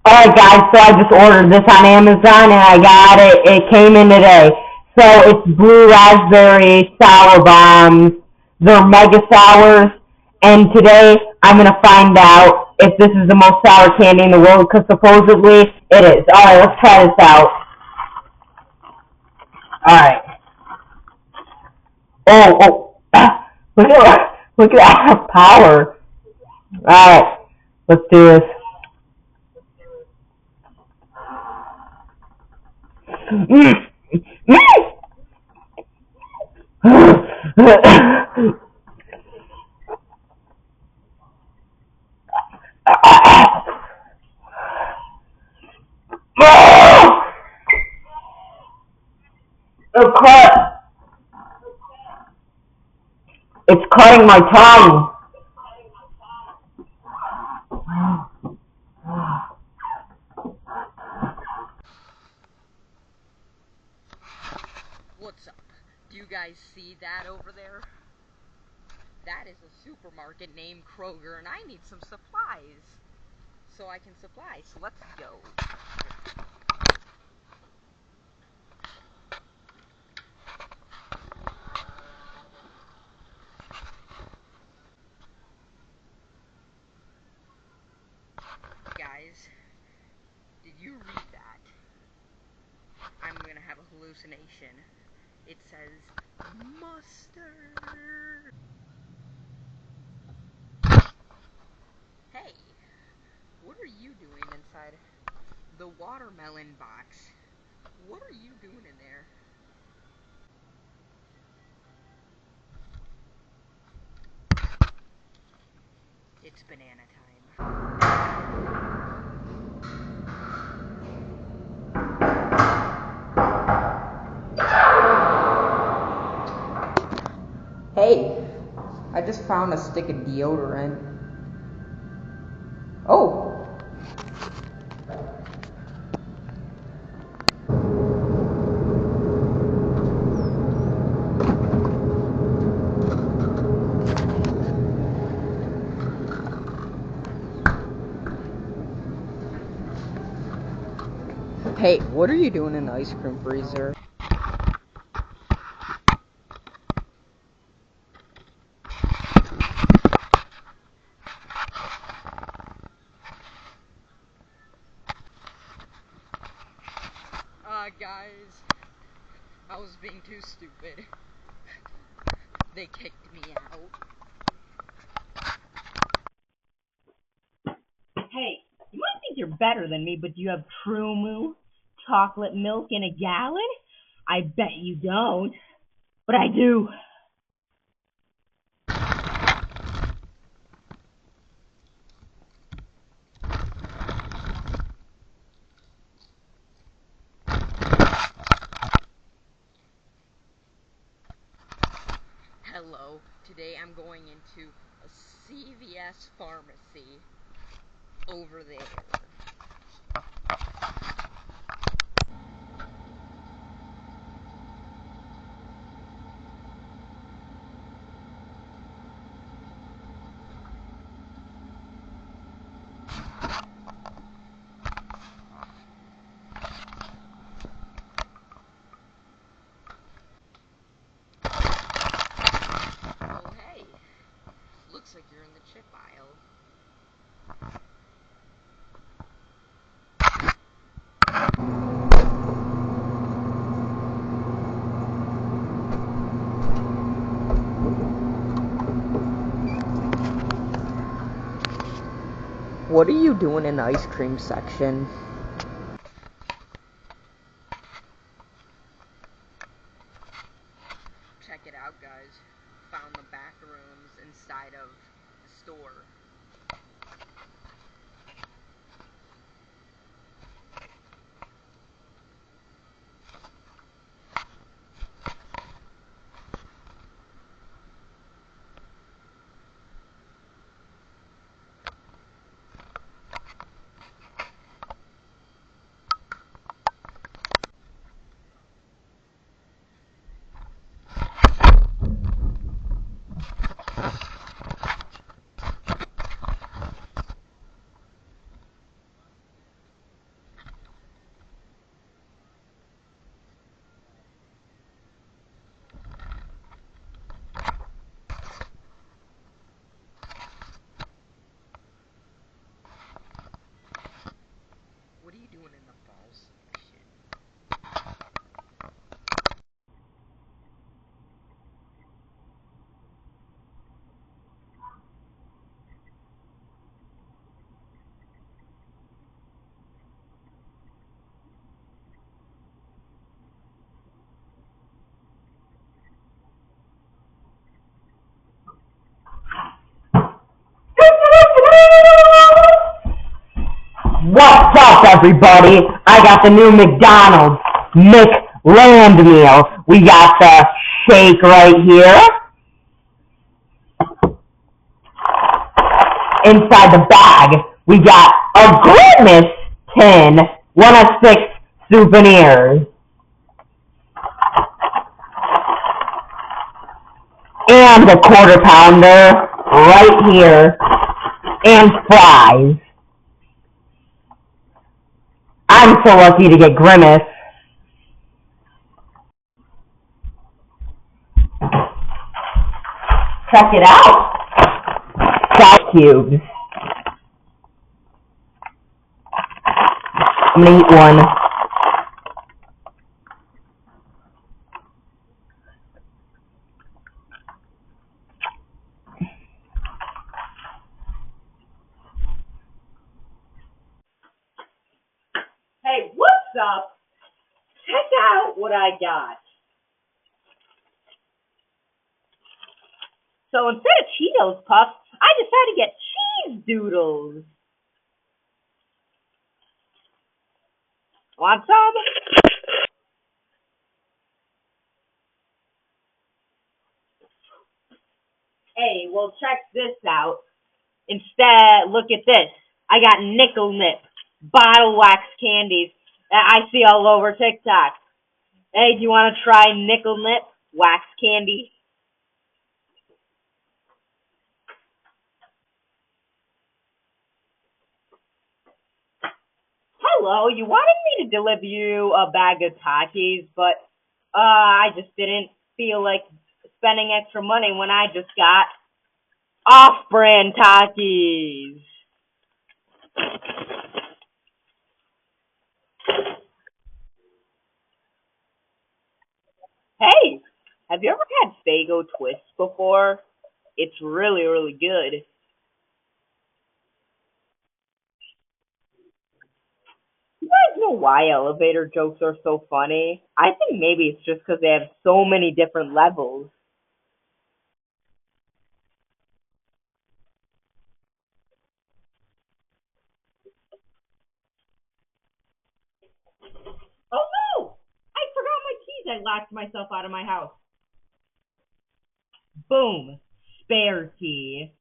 Alright guys, so I just ordered this on Amazon and I got it. It came in today. So it's blue raspberry sour bombs. They're mega sours. And today I'm going to find out if this is the most sour candy in the world because supposedly it is. Alright, let's try this out. Alright. Oh. Look at that power. Alright, let's do this. Mm. It's cutting my tongue. What's up? Do you guys see that over there? That is a supermarket named Kroger, and I need some supplies. So I can supply, so let's go. Guys, did you read that? I'm gonna have a hallucination. It says mustard. Hey, what are you doing inside the watermelon box? What are you doing in there? It's banana time. Hey, I just found a stick of deodorant. Oh! Hey, what are you doing in the ice cream freezer? Guys, I was being too stupid. They kicked me out. Hey, you might think you're better than me, but do you have True Moo chocolate milk in a gallon? I bet you don't. But I do. Hello, today I'm going into a CVS pharmacy over there. Oh hey, looks like you're in the chip aisle. What are you doing in the ice cream section? Check it out, guys. Found the back rooms inside of the store. What's up, everybody? I got the new McDonald's McLand meal. We got the shake right here. Inside the bag, we got a Grimace tin, 1 of 6 souvenirs. And a quarter pounder right here. And fries. I'm so lucky to get Grimace. Check it out. Salt cubes. I'm gonna eat one. Hey, what's up? Check out what I got. So instead of Cheetos Puffs, I decided to get cheese doodles. Want some? Hey, well, check this out. Instead, look at this. I got nickel nip bottle wax candies that I see all over TikTok. Hey, do you want to try nickel nip wax candy? Hello, you wanted me to deliver you a bag of Takis, but I just didn't feel like spending extra money when I just got off-brand Takis. Hey, have you ever had Fago Twist before? It's really, really good. You guys know why elevator jokes are so funny? I think maybe it's just because they have so many different levels. Oh no! I forgot my keys. I locked myself out of my house. Boom. Spare key.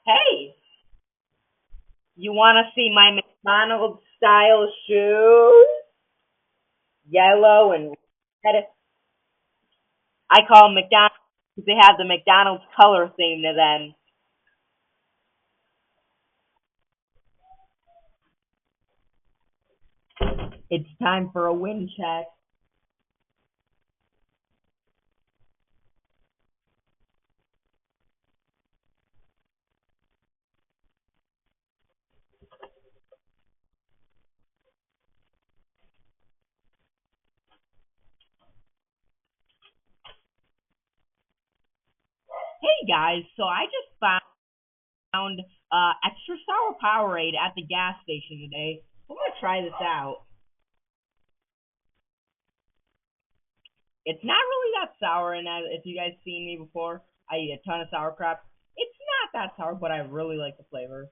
Hey, you want to see my McDonald's style shoes? Yellow and red. I call them McDonald's because they have the McDonald's color theme to them. It's time for a win check. Hey guys, so I just found extra sour Powerade at the gas station today. I'm gonna try this out. It's not really that sour, and if you guys seen me before, I eat a ton of sauerkraut. It's not that sour, but I really like the flavor.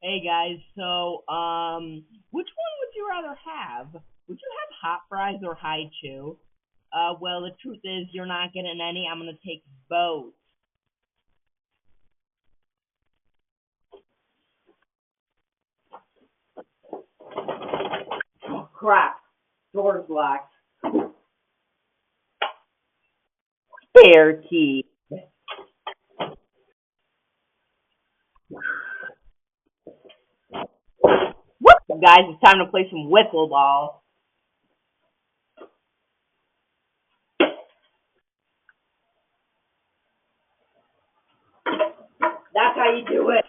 Hey guys, so which one would you rather have? Would you have hot fries or high chew? Well, the truth is you're not getting any. I'm gonna take both. Oh crap! Door's locked. Spare key. What's up, guys? It's time to play some wiffle ball. how you do it.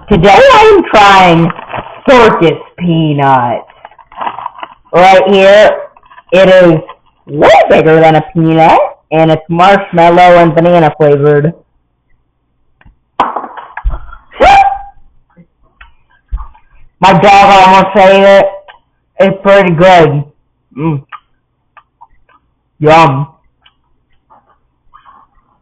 Today I am trying circus peanuts. Right here, it is way bigger than a peanut, and it's marshmallow and banana flavored. My dog almost ate it. It's pretty good. Yum.